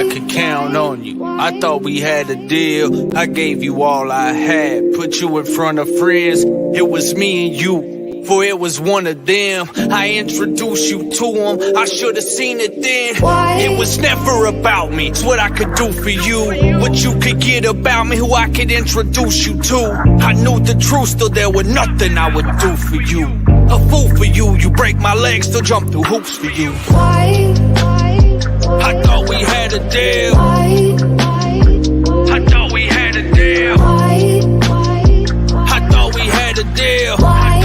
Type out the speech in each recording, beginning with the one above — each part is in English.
could count on you. I thought we had a deal. I gave you all I had, put you in front of friends. It was me and you, for it was one of them. I introduced you to them, I should've seen it then. It was never about me, it's what I could do for you, what you could get about me, who I could introduce you to. I knew the truth, still there was nothing I would do for you. A fool for you, you break my legs, still jump through hoops for you. I thought we had a deal. I thought we had a deal. I thought we had a deal. I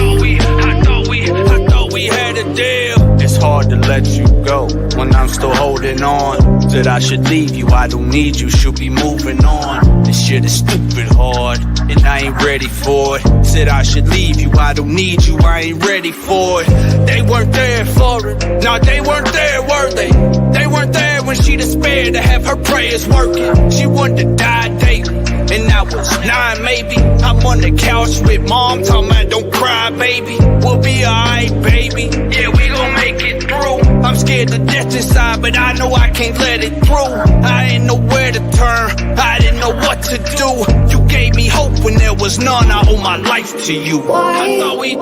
thought we had a deal. It's hard to let you go when I'm still holding on. Said I should leave you, I don't need you, should be moving on. This shit is stupid hard, and I ain't ready for it. Said I should leave you, I don't need you, I ain't ready for it. They weren't there for it, no, they weren't there, were they? They weren't there when she despaired to have her prayers working. She wanted to die daily, and I was 9 maybe. I'm on the couch with mom, talking about don't cry, baby. We'll be alright, baby. Yeah, we gon' make it through. I'm scared to death inside, but I know I can't let it through. I ain't know where to turn, I didn't know what to do. You gave me hope when there was none, I owe my life to you. I thought we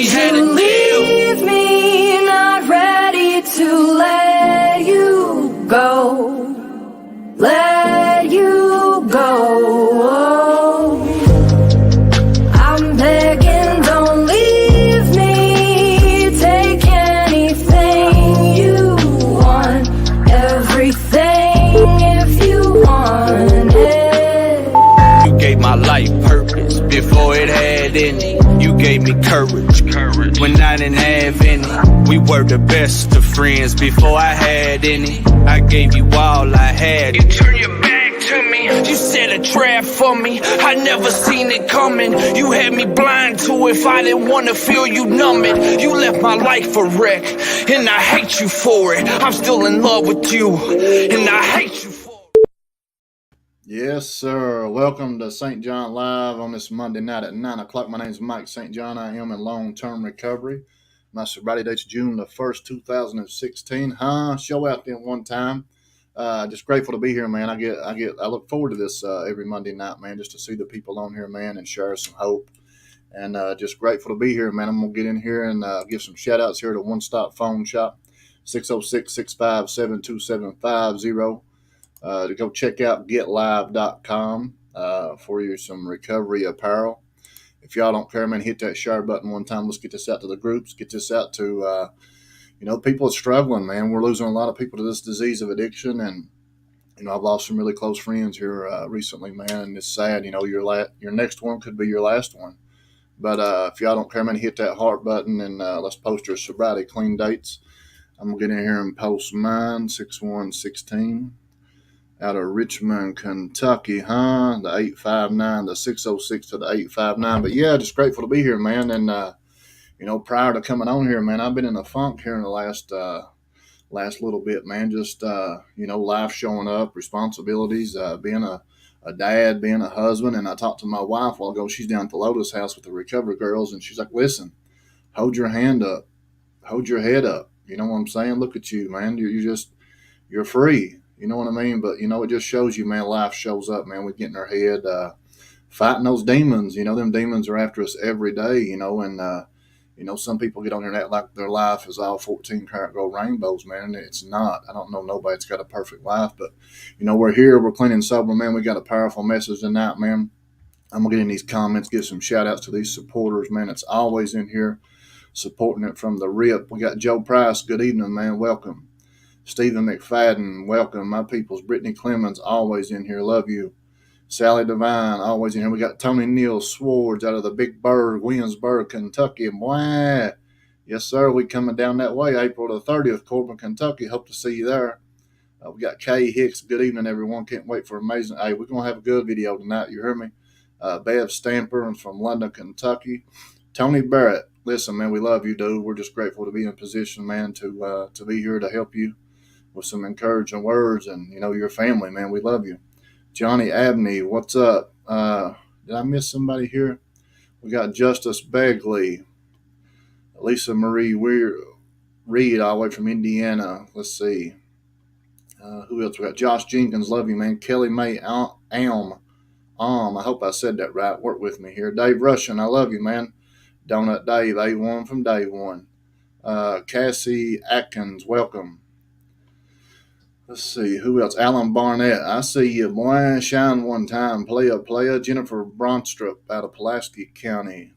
had a deal. Leave me not ready to let you go, let you go. I'm begging, don't leave me. Take anything you want, everything if you want it. You gave my life purpose before it had any. You gave me courage when I didn't have any. We were the best of friends before I had any. I gave you all I had. You turned your back to me. You set a trap for me, I never seen it coming. You had me blind to it if I didn't want to feel you numb it. You left my life a wreck, and I hate you for it. I'm still in love with you, and I hate you for it. Yes, sir. Welcome to St. John Live on this Monday night at 9 o'clock. My name is Mike St. John. I am in long-term recovery. My sobriety date's June the 1st, 2016. Show out there one time. Just grateful to be here, man. I look forward to this every Monday night, man, just to see the people on here, man, and share some hope. And just grateful to be here, man. I'm going to get in here and give some shout-outs here to One Stop Phone Shop, 606-657-2750. To go check out getlive.com for you some recovery apparel. If y'all don't care, man, hit that share button one time. Let's get this out to the groups. Get this out to, people are struggling, man. We're losing a lot of people to this disease of addiction. And, I've lost some really close friends here recently, man. And it's sad, your next one could be your last one. But if y'all don't care, man, hit that heart button and let's post your sobriety clean dates. I'm going to get in here and post mine, 6/1/16. Out of Richmond, Kentucky, The 859, the 606 to the 859. But yeah, just grateful to be here, man. And, prior to coming on here, man, I've been in a funk here in the last little bit, man. Just, life showing up, responsibilities, being a dad, being a husband. And I talked to my wife a while ago. She's down at the Lotus House with the recovery girls. And she's like, listen, hold your hand up, hold your head up. You know what I'm saying? Look at you, man. You're free. You know what I mean? But, it just shows you, man, life shows up, man. We get in our head, fighting those demons. Them demons are after us every day, and some people get on here and act like their life is all 14-karat gold rainbows, man. And it's not. I don't know nobody that's got a perfect life. But, we're here. We're clean and sober, man. We got a powerful message tonight, man. I'm going to get in these comments, give some shout-outs to these supporters, man. It's always in here supporting it from the rip. We got Joe Price. Good evening, man. Welcome. Stephen McFadden, welcome. My people's Brittany Clemens, always in here. Love you. Sally Devine, always in here. We got Tony Neal Swords out of the Big Bird, Williamsburg, Kentucky. Boy, yes, sir. We coming down that way, April the 30th, Corbin, Kentucky. Hope to see you there. We got Kay Hicks. Good evening, everyone. Can't wait for amazing. Hey, we're going to have a good video tonight. You hear me? Bev Stamper from London, Kentucky. Tony Barrett, listen, man, we love you, dude. We're just grateful to be in position, man, to be here to help you with some encouraging words and, your family, man. We love you. Johnny Abney, what's up? Did I miss somebody here? We got Justice Begley, Lisa Marie Reed, all the way from Indiana. Let's see. Who else we got? Josh Jenkins, love you, man. Kelly May Alm. I hope I said that right. Work with me here. Dave Russian, I love you, man. Donut Dave, A1 from Day One. Cassie Atkins, welcome. Let's see, who else? Alan Barnett, I see you, boy. Shine one time. Playa. Jennifer Bronstrup out of Pulaski County.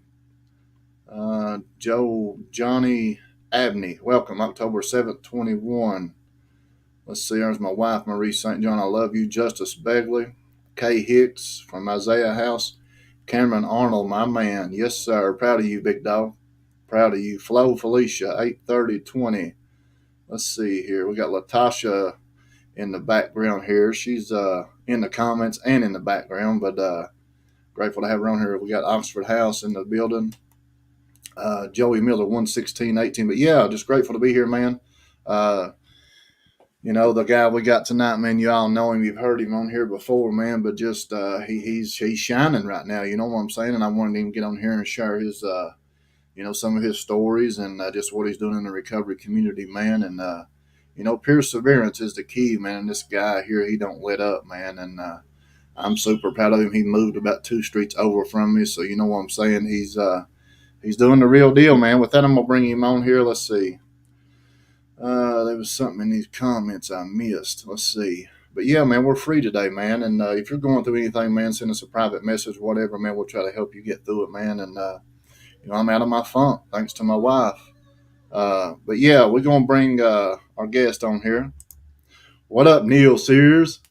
Johnny Abney, welcome. October 7th, 21. Let's see, there's my wife, Marie St. John. I love you. Justice Begley. Kay Hicks from Isaiah House. Cameron Arnold, my man. Yes, sir. Proud of you, big dog. Proud of you. Flo Felicia, 83020. Let's see here. We got Latasha in the background here. She's in the comments and in the background, but grateful to have her on here. We got Oxford House in the building. Joey Miller, 11618. But yeah, just grateful to be here, man. The guy we got tonight, man, you all know him. You've heard him on here before, man, but just he's shining right now. You know what I'm saying? And I wanted him to get on here and share his, some of his stories and just what he's doing in the recovery community, man. And, perseverance is the key, man. And this guy here, he don't let up, man. And I'm super proud of him. He moved about 2 streets over from me. So you know what I'm saying? He's doing the real deal, man. With that, I'm going to bring him on here. Let's see. There was something in these comments I missed. Let's see. But yeah, man, we're free today, man. And if you're going through anything, man, send us a private message, whatever, man. We'll try to help you get through it, man. And, I'm out of my funk thanks to my wife. But yeah, we're going to bring our guest on here. What up, Neal Sears?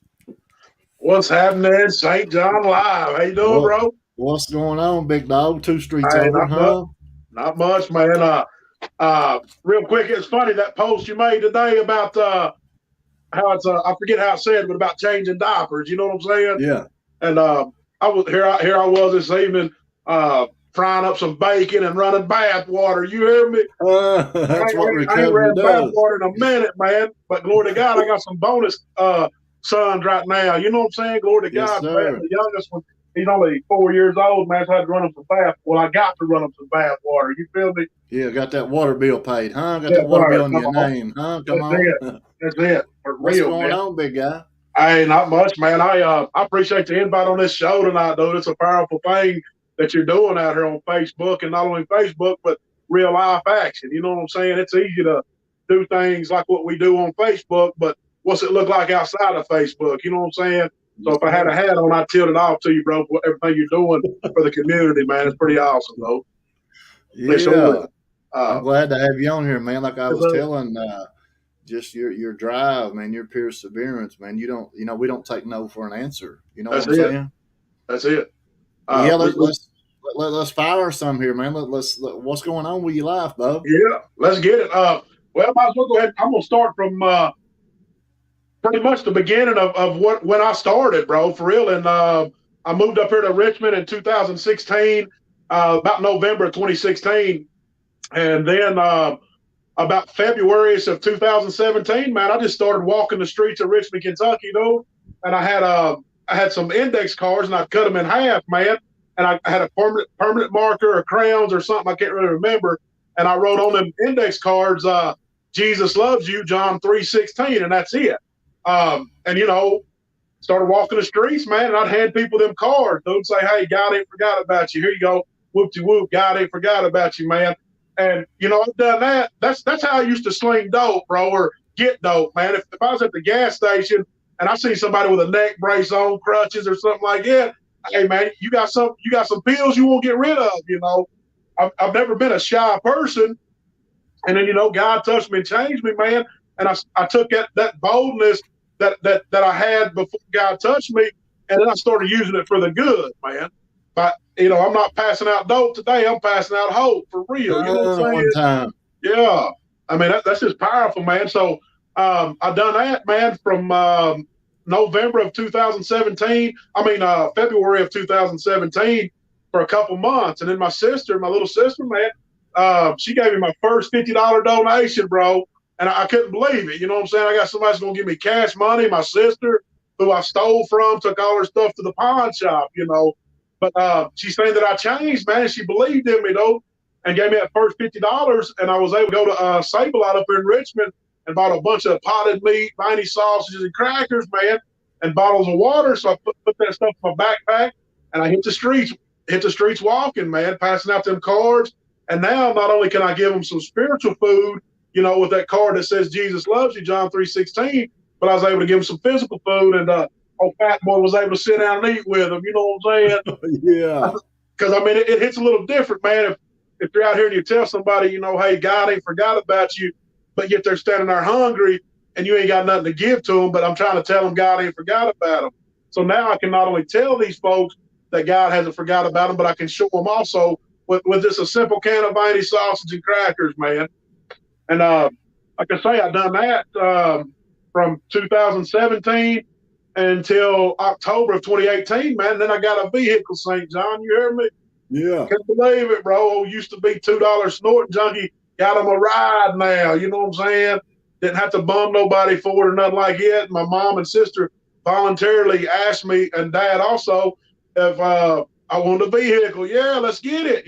What's happening, St. John Live? How you doing, bro? What's going on, big dog? 2 streets over, huh? Not much, man. Real quick, it's funny that post you made today about how it's I forget how it said, but about changing diapers. You know what I'm saying? Yeah. And I was here I was this evening frying up some bacon and running bath water. You hear me? That's what recovery I ain't ran does. bath water in a minute, man. But glory to God, I got some bonus sons right now. You know what I'm saying? Glory to God, sir. Man. The youngest one, he's only 4 years old, man. So I had to run him some bath. Well, I got to run him some bath water. You feel me? Yeah, got that water bill paid, huh? Got that water bill on your name, huh? Come on. That's it. For What's real, going man. on, big guy? Hey, not much, man. I appreciate the invite on this show tonight, dude. It's a powerful thing that you're doing out here on Facebook, and not only Facebook, but real life action. You know what I'm saying? It's easy to do things like what we do on Facebook, but what's it look like outside of Facebook? You know what I'm saying? So if I had a hat on, I'd tilt it off to you, bro, for everything you're doing for the community, man. It's pretty awesome, though. Yeah. I'm glad to have you on here, man. Like I was telling, just your drive, man, your perseverance, man. We don't take no for an answer. You know what I'm saying? That's it. Yeah, let's fire some here, man. What's going on with your life, bub? Yeah, let's get it. Well, I might as well go ahead. I'm gonna start from pretty much the beginning of when I started, bro, for real. And I moved up here to Richmond in 2016, about November of 2016. And then about February of 2017, man, I just started walking the streets of Richmond, Kentucky, though. And I had some index cards, and I cut them in half, man. And I had a permanent marker or crayons or something, I can't really remember. And I wrote on them index cards, Jesus loves you, John 3:16, and that's it. And, started walking the streets, man, and I'd hand people them cards. They'd say, hey, God ain't forgot about you. Here you go. Whoop-de-whoop. God ain't forgot about you, man. And, I've done that. That's how I used to sling dope, bro, or get dope, man. If I was at the gas station and I see somebody with a neck brace on, crutches or something like that, hey, man, you got some pills you won't get rid of, I've never been a shy person. And then, God touched me and changed me, man. And I took that boldness that I had before God touched me, and then I started using it for the good, man. But, I'm not passing out dope today. I'm passing out hope for real. You know what I'm saying? One time. Yeah. I mean, that's just powerful, man. So I done that, man, from November of 2017. February of 2017 for a couple months. And then my little sister, man, she gave me my first $50 donation, bro. And I couldn't believe it. You know what I'm saying? I got somebody that's going to give me cash money. My sister, who I stole from, took all her stuff to the pawn shop, But she's saying that I changed, man. And she believed in me, though, and gave me that first $50. And I was able to go to Sable out up here in Richmond and bought a bunch of potted meat, viney sausages, and crackers, man, and bottles of water. So I put that stuff in my backpack, and I hit the streets walking, man, passing out them cards. And now not only can I give them some spiritual food, with that card that says Jesus loves you, John 3:16, but I was able to give them some physical food, and old fat boy was able to sit down and eat with them. You know what I'm saying? Yeah. Because I mean, it hits a little different, man. If you're out here and you tell somebody, hey, God ain't forgot about you, but yet they're standing there hungry and you ain't got nothing to give to them, but I'm trying to tell them God ain't forgot about them. So now I can not only tell these folks that God hasn't forgot about them, but I can show them also with just a simple can of viney sausage and crackers, man. And like I say, I done that from 2017 until October of 2018, man. And then I got a vehicle, St. John. You hear me? Yeah. Can't believe it, bro. Used to be $2 snorting junkie. Got him a ride now. You know what I'm saying? Didn't have to bum nobody for it or nothing like it. My mom and sister voluntarily asked me, and Dad also, if I wanted a vehicle. Yeah, let's get it,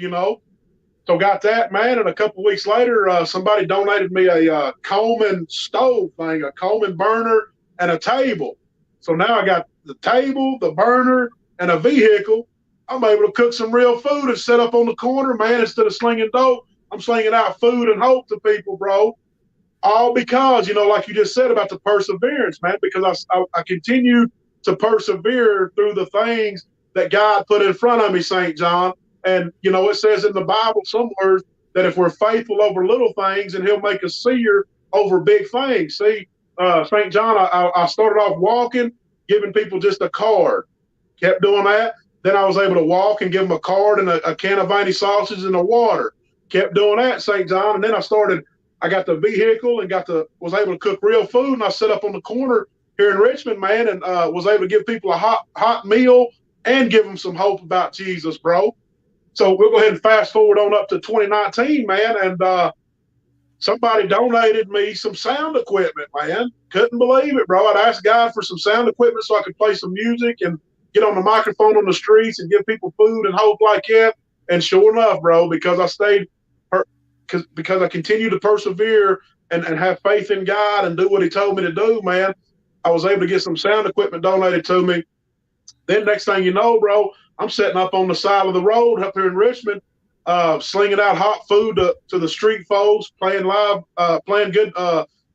So got that, man. And a couple of weeks later, somebody donated me a Coleman stove thing, a Coleman burner, and a table. So now I got the table, the burner, and a vehicle. I'm able to cook some real food and set up on the corner, man. Instead of slinging dope, I'm slinging out food and hope to people, bro. All because, like you just said about the perseverance, man, because I continue to persevere through the things that God put in front of me, St. John. And, it says in the Bible somewhere that if we're faithful over little things, and he'll make us seer over big things. See, St. John, I started off walking, giving people just a card. Kept doing that. Then I was able to walk and give them a card and a can of viney sausage and a water. Kept doing that, St. John. And then I got the vehicle and was able to cook real food. And I set up on the corner here in Richmond, man, and was able to give people a hot meal and give them some hope about Jesus, bro. So we'll go ahead and fast forward on up to 2019, man. And somebody donated me some sound equipment, man. Couldn't believe it, bro. I'd asked God for some sound equipment so I could play some music and get on the microphone on the streets and give people food and hope like that. And sure enough, bro, because I continue to persevere and have faith in God and do what he told me to do, man, I was able to get some sound equipment donated to me. Then next thing you know, bro, I'm sitting up on the side of the road up here in Richmond, slinging out hot food to the street folks, playing good,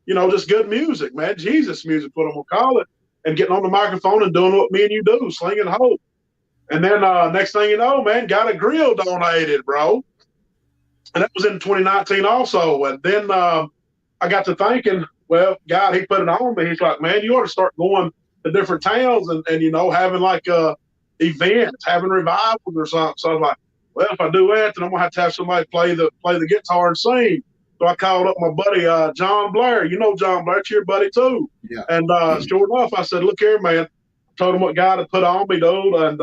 just good music, man. Jesus music, what I'm going to call it. And getting on the microphone and doing what me and you do, slinging hope. And then next thing you know, man, got a grill donated, bro. And that was in 2019 also. And then I got to thinking, well, God, he put it on me. He's like, man, you ought to start going to different towns and having like events, having revivals or something. So I was like, well, if I do that, then I'm going to have somebody play the guitar and sing. So I called up my buddy, John Blair. You know John Blair, it's your buddy too. Yeah. And sure enough, I said, look here, man. I told him what God had put on me, dude. And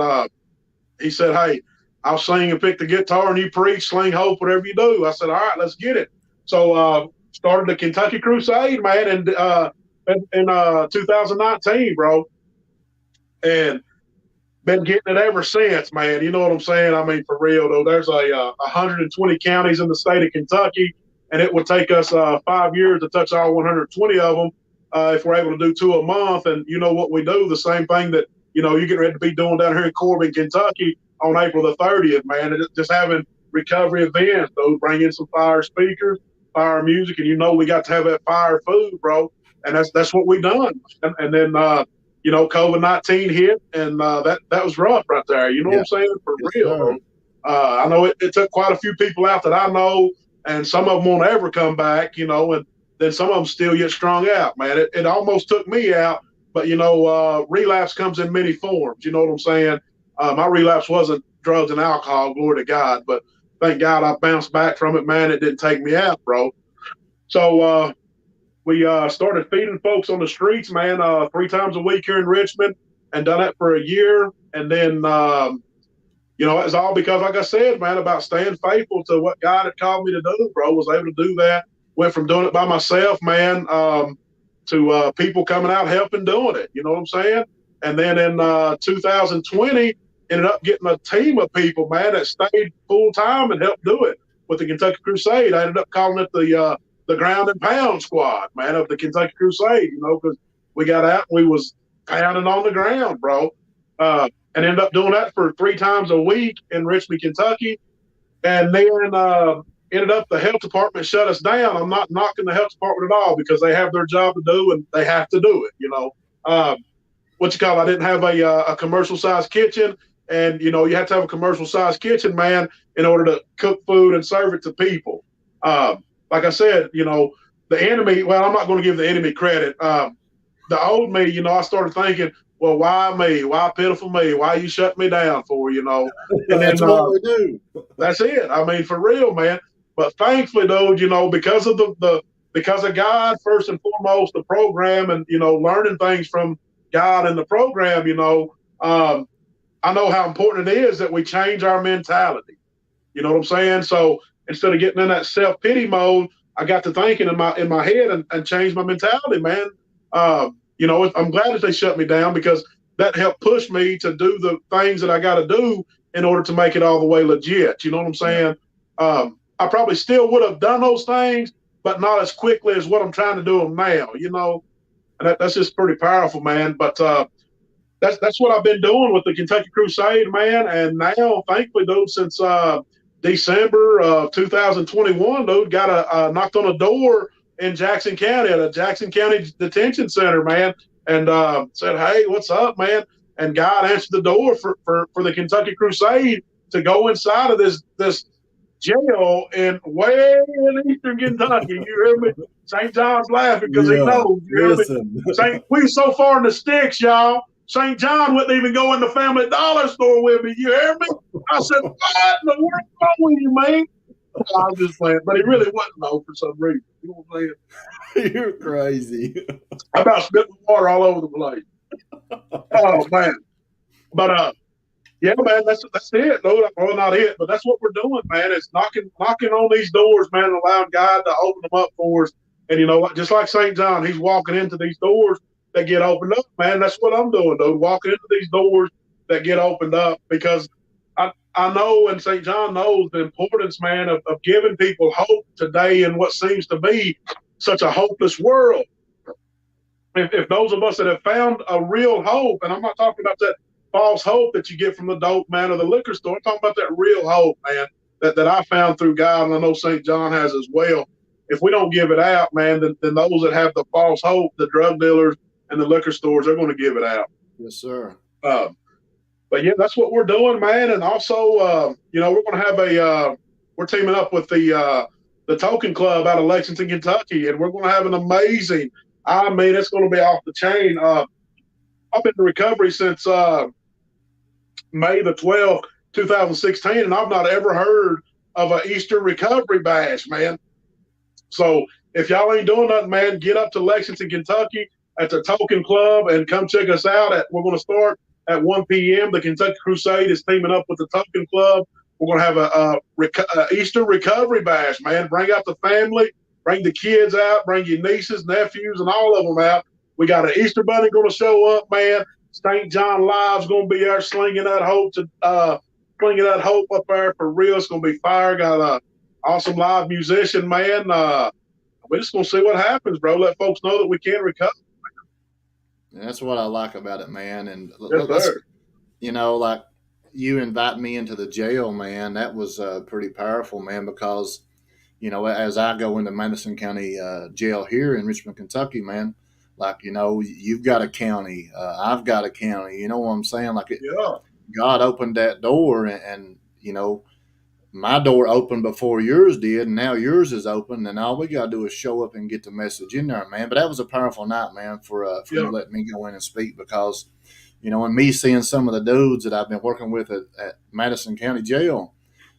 he said, hey, I'll sing and pick the guitar and you preach, sling hope, whatever you do. I said, all right, let's get it. So started the Kentucky Crusade, man, in 2019, bro. And been getting it ever since, man. You know what I'm saying? I mean, for real, though. There's 120 counties in the state of Kentucky. And it would take us 5 years to touch all 120 of them if we're able to do 2 a month. And you know what we do, the same thing that, you're getting ready to be doing down here in Corbin, Kentucky on April the 30th, man. And just having recovery events, though, bring in some fire speakers, fire music, and we got to have that fire food, bro. And that's what we done. And then, COVID-19 hit, and that was rough right there. You know what I'm saying? For real, bro. I know it took quite a few people out that I know, and some of them won't ever come back, and then some of them still get strung out, man. It almost took me out, but, relapse comes in many forms. You know what I'm saying? My relapse wasn't drugs and alcohol, glory to God, but thank God I bounced back from it, man. It didn't take me out, bro. So we started feeding folks on the streets, man, 3 times a week here in Richmond, and done that for a year. And then, it's all because, like I said, man, about staying faithful to what God had called me to do, bro. Was able to do that. Went from doing it by myself, man, to people coming out helping doing it. You know what I'm saying? And then in 2020, ended up getting a team of people, man, that stayed full time and helped do it with the Kentucky Crusade. I ended up calling it the the ground and pound squad, man, of the Kentucky Crusade, because we got out and we was pounding on the ground, bro. And ended up doing that for 3 times a week in Richmond, Kentucky. And then ended up the health department shut us down. I'm not knocking the health department at all because they have their job to do and they have to do it, I didn't have a commercial sized kitchen. And, you have to have a commercial sized kitchen, man, in order to cook food and serve it to people. Like I said, the enemy, well, I'm not going to give the enemy credit. The old me, I started thinking, well, why me? Why pitiful me? Why you shut me down for, And That's then, what we do. That's it. I mean, for real, man. But thankfully, dude, because of because of God, first and foremost, the program and, learning things from God and the program, I know how important it is that we change our mentality. You know what I'm saying? So instead of getting in that self-pity mode, I got to thinking in my head and changed my mentality, man. I'm glad that they shut me down because that helped push me to do the things that I got to do in order to make it all the way legit. You know what I'm saying? I probably still would have done those things, but not as quickly as what I'm trying to do them now, and that's just pretty powerful, man. But that's what I've been doing with the Kentucky Crusade, man. And now, thankfully, dude, since December of 2021, dude, got knocked on a door in Jackson County at a Jackson County detention center, man, and said, "Hey, what's up, man?" And God answered the door for the Kentucky Crusade to go inside of this jail way in eastern Kentucky. You hear me? St. John's laughing because he knows. You hear me? We so far in the sticks, y'all. St. John wouldn't even go in the Family Dollar store with me. You hear me? I said, "What in the world wrong with you, man?" I was just playing, but he really wasn't, though, for some reason. You know what I'm saying? You're crazy. I about spit water all over the place. Oh man, but yeah, man, that's it. No, well, not it, but that's what we're doing, man. It's knocking on these doors, man, and allowing God to open them up for us. And just like St. John, he's walking into these doors that get opened up, man. That's what I'm doing, dude. Walking into these doors that get opened up because I know, and St. John knows the importance, man, of giving people hope today in what seems to be such a hopeless world. If those of us that have found a real hope, and I'm not talking about that false hope that you get from the dope man or the liquor store, I'm talking about that real hope, man, that I found through God, and I know St. John has as well. If we don't give it out, man, then those that have the false hope, the drug dealers and the liquor stores, they're going to give it out. Yes, sir. But yeah, that's what we're doing, man. And also, we're going to have we're teaming up with the Token Club out of Lexington, Kentucky, and we're going to have an amazing, it's going to be off the chain. I've been in recovery since May the 12th, 2016, and I've not ever heard of an Easter recovery bash, man. So if y'all ain't doing nothing, man, get up to Lexington, Kentucky at the Token Club and come check us out. We're going to start at 1 p.m. The Kentucky Crusade is teaming up with the Token Club. We're going to have a Easter recovery bash, man. Bring out the family, bring the kids out, bring your nieces, nephews, and all of them out. We got an Easter bunny going to show up, man. St. John Live's going to be there slinging that hope up there for real. It's going to be fire. Got an awesome live musician, man. We're just going to see what happens, bro. Let folks know that we can recover. That's what I like about it, man. And Yes, sir. Like you invite me into the jail, man. That was pretty powerful, man, because, as I go into Madison County jail here in Richmond, Kentucky, man, like, you've got a county, I've got a county, you know what I'm saying? Like, God opened that door and my door opened before yours did, and now yours is open, and all we got to do is show up and get the message in there, man. But that was a powerful night, man, for you letting me go in and speak because, and me seeing some of the dudes that I've been working with at Madison County Jail,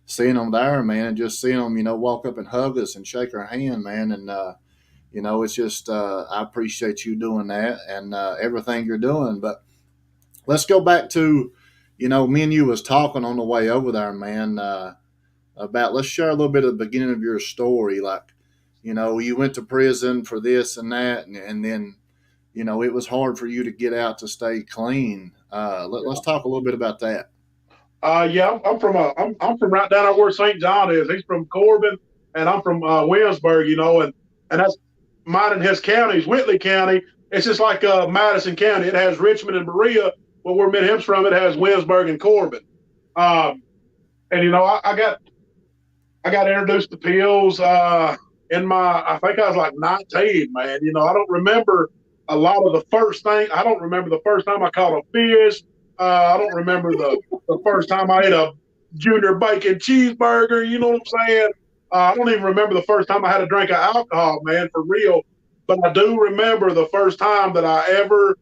seeing them there, man, and just seeing them, walk up and hug us and shake our hand, man. And, it's just I appreciate you doing that and everything you're doing. But let's go back to, me and you was talking on the way over there, man, let's share a little bit of the beginning of your story. Like, you went to prison for this and that, and then, it was hard for you to get out to stay clean. Let's talk a little bit about that. Yeah, I'm from right down there where St. John is. He's from Corbin, and I'm from Williamsburg, and and that's mine and his counties, Whitley County. It's just like Madison County. It has Richmond and Berea. Well, where mid him's from, it has Winsburg and Corbin. And you know, I got introduced to pills in my, I think I was like 19, man. You know, I don't remember a lot of the first thing. I don't remember the first time I caught a fish. I don't remember the first time I ate a junior bacon cheeseburger. You know what I'm saying? I don't even remember the first time I had a drink of alcohol, man, for real. But I do remember the first time that I ever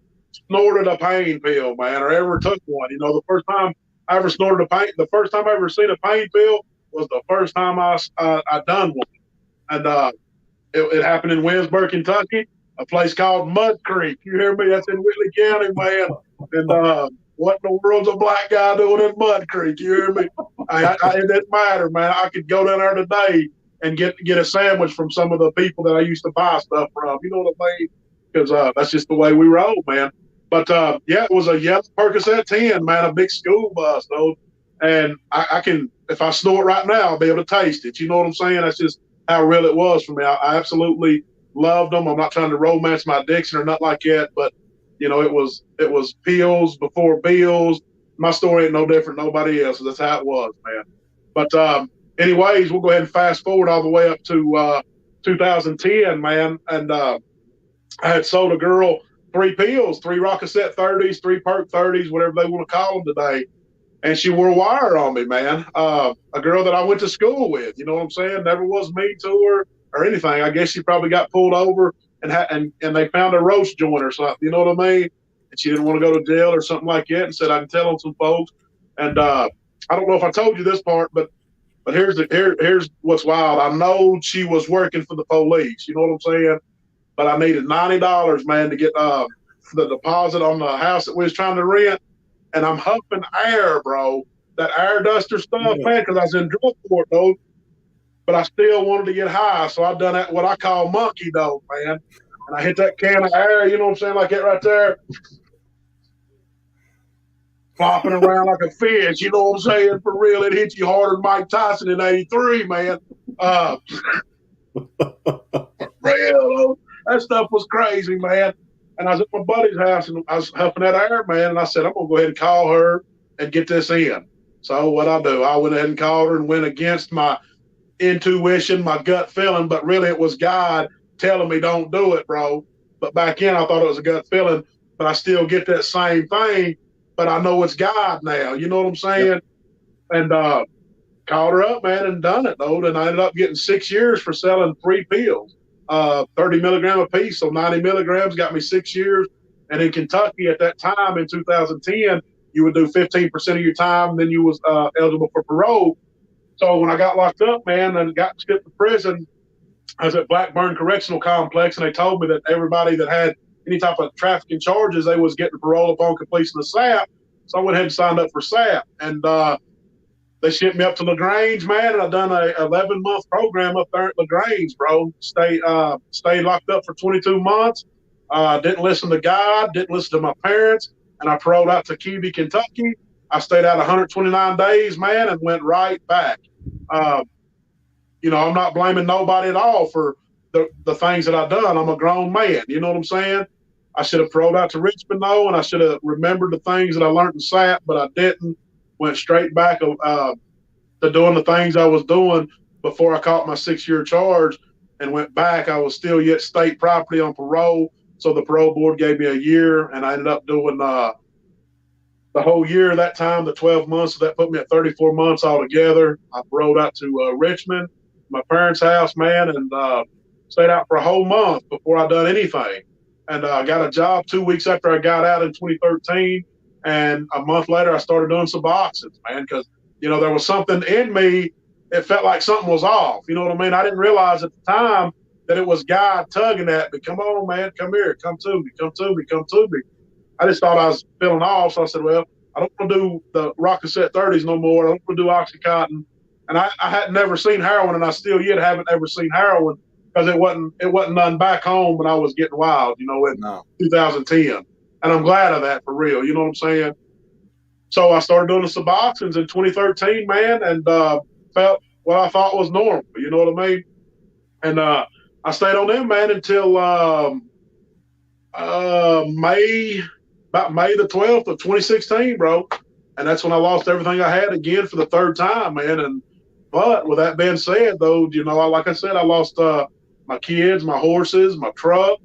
snorted a pain pill, man, or ever took one. You know, the first time I ever snorted a pain, the first time I ever seen a pain pill was the first time I done one. And it happened in Winsburg, Kentucky, a place called Mud Creek. You hear me? That's in Whitley County, man. And what in the world's a black guy doing in Mud Creek? You hear me? It didn't matter, man. I could go down there today and get a sandwich from some of the people that I used to buy stuff from. You know what I mean? Because that's just the way we roll, man. But yeah, it was a yellow Percocet 10, man, a big school bus, though. And I can, if I snort right now, I'll be able to taste it. You know what I'm saying? That's just how real it was for me. I absolutely loved them. I'm not trying to romance my addiction or nothing like that, but you know, it was pills before bills. My story ain't no different than nobody else's. That's how it was, man. But anyways, we'll go ahead and fast forward all the way up to 2010, man. And I had sold a girl 3 pills, 3 Rockaset 30s, 3 Perk 30s, whatever they want to call them today. And she wore wire on me, man. A girl that I went to school with, you know what I'm saying? Never was mean to her or anything. I guess she probably got pulled over and they found a roast joint or something, you know what I mean? And she didn't want to go to jail or something like that, and said I can tell on some folks. And I don't know if I told you this part, but here's what's wild. I know she was working for the police, you know what I'm saying? But I needed $90, man, to get the deposit on the house that we was trying to rent. And I'm huffing air, bro. That air duster stuff, man, because I was in drug court, though. But I still wanted to get high, so I done that what I call monkey dope, man. And I hit that can of air, you know what I'm saying, like that right there, flopping around like a fish. You know what I'm saying? For real, it hit you harder than Mike Tyson in '83, man. Real, that stuff was crazy, man. And I was at my buddy's house, and I was huffing that air, man. And I said, I'm going to go ahead and call her and get this in. So what I do, I went ahead and called her and went against my intuition, my gut feeling. But really, it was God telling me, don't do it, bro. But back in, I thought it was a gut feeling. But I still get that same thing. But I know it's God now. You know what I'm saying? Yep. And called her up, man, and done it, though. And I ended up getting 6 years for selling 3 pills. 30 milligram a piece, so 90 milligrams got me 6 years. And in Kentucky at that time in 2010, you would do 15% of your time, and then you was eligible for parole. So when I got locked up, man, and got skipped to prison, I was at Blackburn Correctional Complex, and they told me that everybody that had any type of trafficking charges, they was getting parole upon completion of SAP. So I went ahead and signed up for SAP, and they shipped me up to LaGrange, man, and I done a 11-month program up there at LaGrange, bro. Stayed locked up for 22 months. Didn't listen to God, didn't listen to my parents, and I paroled out to Cuba, Kentucky. I stayed out 129 days, man, and went right back. You know, I'm not blaming nobody at all for the things that I've done. I'm a grown man, you know what I'm saying? I should have paroled out to Richmond, though, and I should have remembered the things that I learned in SAP, but I didn't. Went straight back to doing the things I was doing before I caught my 6-year charge, and went back. I was still yet state property on parole, so the parole board gave me a year, and I ended up doing the whole year that time, the 12 months. So that put me at 34 months altogether. I paroled out to Richmond, my parents' house, man, and stayed out for a whole month before I done anything. And I got a job 2 weeks after I got out in 2013. And a month later, I started doing Suboxones, man, because, you know, there was something in me. It felt like something was off. You know what I mean? I didn't realize at the time that it was God tugging at me. Come on, man. Come here. Come to me. Come to me. Come to me. I just thought I was feeling off. So I said, well, I don't want to do the Rockaset 30s no more. I don't want to do Oxycontin. And I had never seen heroin, and I still yet haven't ever seen heroin because it wasn't none back home when I was getting wild, you know, in 2010. And I'm glad of that, for real. You know what I'm saying? So I started doing the Suboxones in 2013, man, and felt what I thought was normal. You know what I mean? And I stayed on them, man, until May, about May the 12th of 2016, bro. And that's when I lost everything I had again for the third time, man. But with that being said, though, like I said, I lost my kids, my horses, my truck,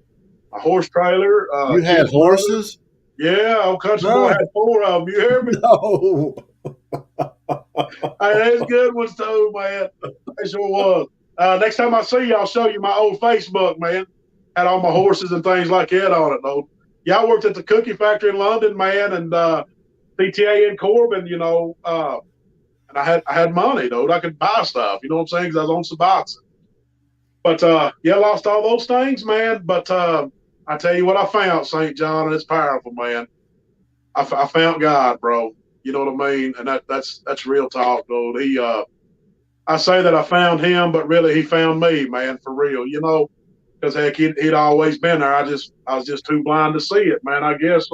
my horse trailer. You had horses? Yeah, old country boy No. had 4 of them. You hear me? No. Hey, that's good ones too, man. They sure was. Next time I see you, I'll show you my old Facebook, man. Had all my horses and things like that on it, though. Yeah, I worked at the cookie factory in London, man, and PTA in Corbin, and I had money, though. I could buy stuff, you know what I'm saying? Because I was on Suboxone. But yeah, lost all those things, man. But I tell you what, I found St. John, and it's powerful, man. I found God, bro. You know what I mean? And that's real talk, though. I say that I found him, but really he found me, man, for real. Because heck, he'd always been there. I was just too blind to see it, man. I guess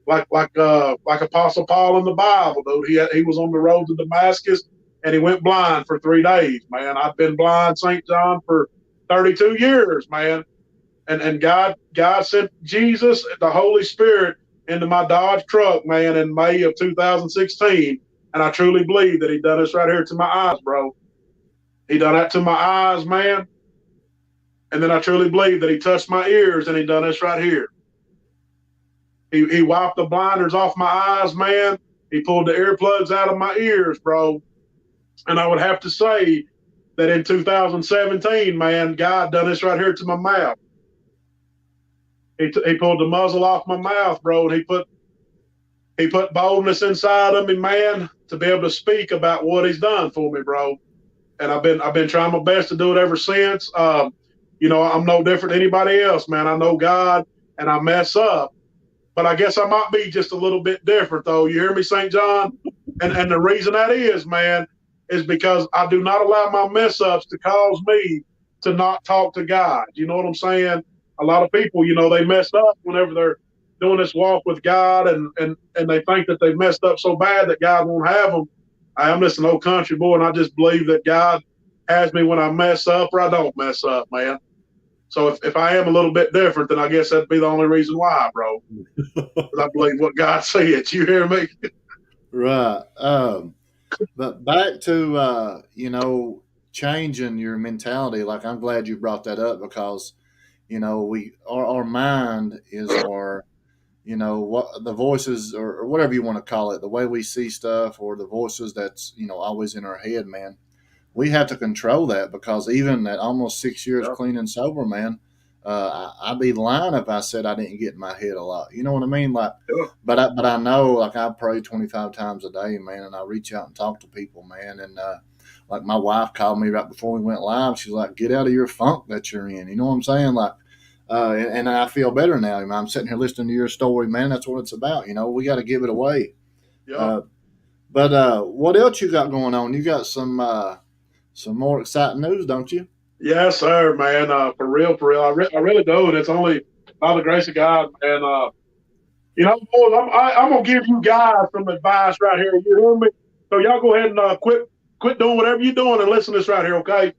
like Apostle Paul in the Bible, dude. He was on the road to Damascus, and he went blind for 3 days, man. I've been blind, St. John, for 32 years, man. And God sent Jesus, the Holy Spirit, into my Dodge truck, man, in May of 2016. And I truly believe that he done this right here to my eyes, bro. He done that to my eyes, man. And then I truly believe that he touched my ears, and he done this right here. He wiped the blinders off my eyes, man. He pulled the earplugs out of my ears, bro. And I would have to say that in 2017, man, God done this right here to my mouth. He pulled the muzzle off my mouth, bro, and he put boldness inside of me, man, to be able to speak about what he's done for me, bro. And I've been trying my best to do it ever since. I'm no different than anybody else, man. I know God, and I mess up, but I guess I might be just a little bit different, though. You hear me, St. John? And the reason that is, man, is because I do not allow my mess ups to cause me to not talk to God. You know what I'm saying? A lot of people, they messed up whenever they're doing this walk with God, and they think that they've messed up so bad that God won't have them. I'm just an old country boy, and I just believe that God has me when I mess up or I don't mess up, man. So if I am a little bit different, then I guess that'd be the only reason why, bro. Because I believe what God said. You hear me? Right. But back to, changing your mentality. Like, I'm glad you brought that up because, our mind is our, what the voices or whatever you want to call it, the way we see stuff or the voices that's, always in our head, man. We have to control that because even at almost 6 years clean and sober, man, I'd be lying if I said I didn't get in my head a lot. You know what I mean? Like, but I know, like, I pray 25 times a day, man, and I reach out and talk to people, man. And like my wife called me right before we went live. She's like, "Get out of your funk that you're in." You know what I'm saying? Like, and I feel better now. I'm sitting here listening to your story, man. That's what it's about. We got to give it away. Yeah. But what else you got going on? You got some more exciting news, don't you? Yes, sir, man. For real. I really do, and it's only by the grace of God, man. Boys, I'm gonna give you guys some advice right here. You hear me? So y'all go ahead and quit doing whatever you're doing and listen to this right here, okay?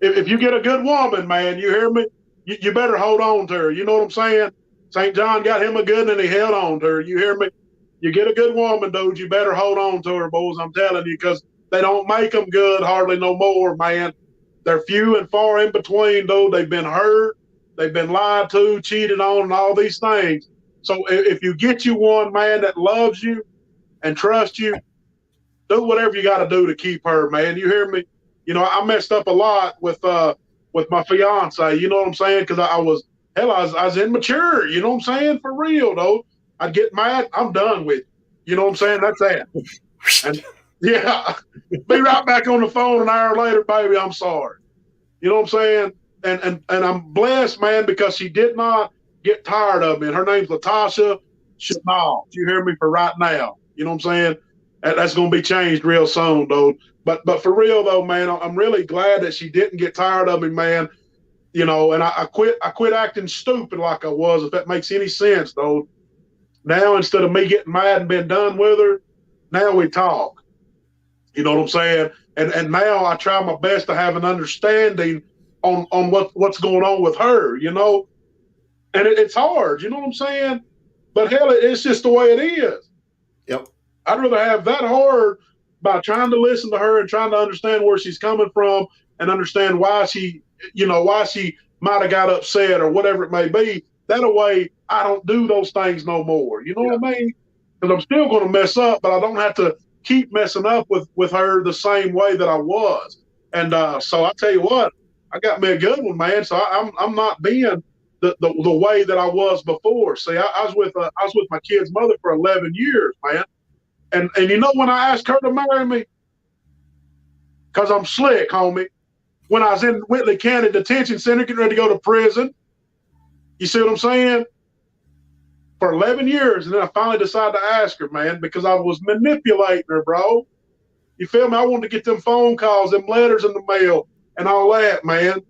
If you get a good woman, man, you hear me? You better hold on to her. You know what I'm saying? St. John got him a good one, and he held on to her. You hear me? You get a good woman, dude, you better hold on to her, boys. I'm telling you, because they don't make them good hardly no more, man. They're few and far in between, though. They've been hurt, they've been lied to, cheated on, and all these things. So if you get you one, man, that loves you and trusts you, do whatever you got to do to keep her, man. You hear me? I messed up a lot with my fiance. You know what I'm saying? Because I was immature. You know what I'm saying? For real, though. I'd get mad. I'm done with it. You know what I'm saying? That's that. And yeah, be right back on the phone an hour later, baby. I'm sorry. You know what I'm saying? And I'm blessed, man, because she did not get tired of me. And her name's Latasha Chanel. You hear me? For right now. You know what I'm saying? That's going to be changed real soon, though. But for real, though, man, I'm really glad that she didn't get tired of me, man. And I quit acting stupid like I was, if that makes any sense, though. Now, instead of me getting mad and being done with her, now we talk. You know what I'm saying? And now I try my best to have an understanding on what's going on with her, and it's hard, you know what I'm saying? But hell, it's just the way it is. Yep. I'd rather have that hard by trying to listen to her and trying to understand where she's coming from and understand why she might have got upset or whatever it may be. That way, I don't do those things no more. You know Yeah. what I mean? Because I'm still going to mess up, but I don't have to keep messing up with her the same way that I was. And so I tell you what, I got me a good one, man. So I'm not being the way that I was before. See, I was with my kid's mother for 11 years, man. And when I asked her to marry me, because I'm slick, homie, when I was in Whitley County Detention Center getting ready to go to prison, you see what I'm saying? For 11 years. And then I finally decided to ask her, man, because I was manipulating her, bro. You feel me? I wanted to get them phone calls, them letters in the mail, and all that, man.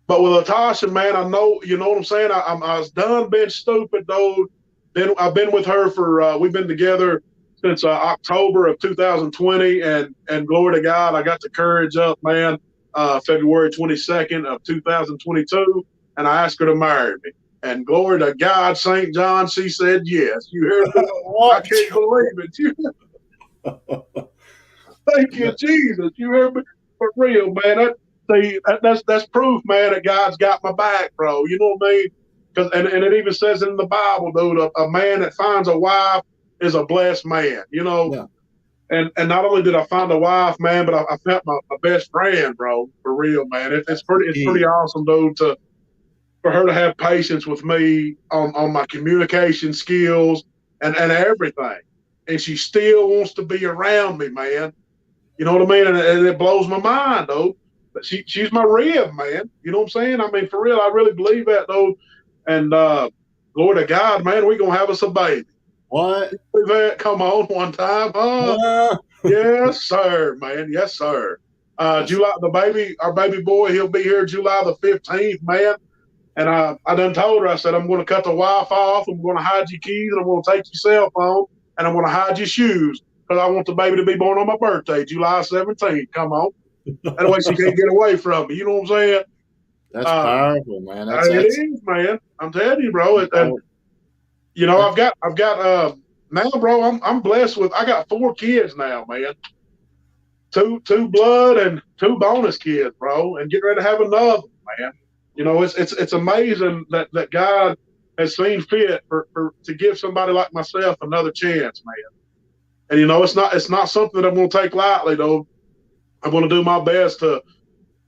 But with Latasha, man, I know, you know what I'm saying? I was done being stupid, dude. Then I've been with her for, we've been together since October of 2020. And glory to God, I got the courage up, man, February 22nd of 2022. And I asked her to marry me. And glory to God, St. John, she said yes. You hear me? I can't believe it. Thank you, Jesus. You hear me? For real, man. That's proof, man, that God's got my back, bro. You know what I mean? And it even says in the Bible, dude, a man that finds a wife is a blessed man. Yeah. And not only did I find a wife, man, but I found my best friend, bro. For real, man. It's pretty awesome, dude, for her to have patience with me on my communication skills and everything. And she still wants to be around me, man. You know what I mean? And it blows my mind, though. But she's my rib, man. You know what I'm saying? I mean, for real, I really believe that, though. And glory to God, man, we're going to have us a baby. What? That? Come on, one time. Yes, sir, man. Yes, sir. July, our baby boy, he'll be here July the 15th, man. And I done told her, I said, I'm going to cut the Wi-Fi off. I'm going to hide your keys, and I'm going to take your cell phone, and I'm going to hide your shoes because I want the baby to be born on my birthday, July 17th. Come on. That way she can't get away from me. You know what I'm saying? That's powerful, man. That's is, man. I'm telling you, bro. I've got now, bro. I'm blessed with. I got 4 kids now, man. Two blood and 2 bonus kids, bro, and get ready to have another, man. It's amazing that God has seen fit to give somebody like myself another chance, man. And it's not something that I'm going to take lightly, though. I'm going to do my best to